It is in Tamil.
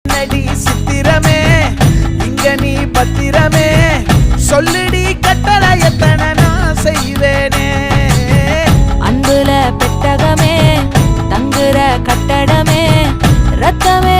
நடி சித்திரமே இங்க நீ பத்திரமே சொல்லுடி கட்டளை எத்தனை நான் செய்வேனே அன்புல பெட்டகமே தங்குற கட்டடமே ரத்தமே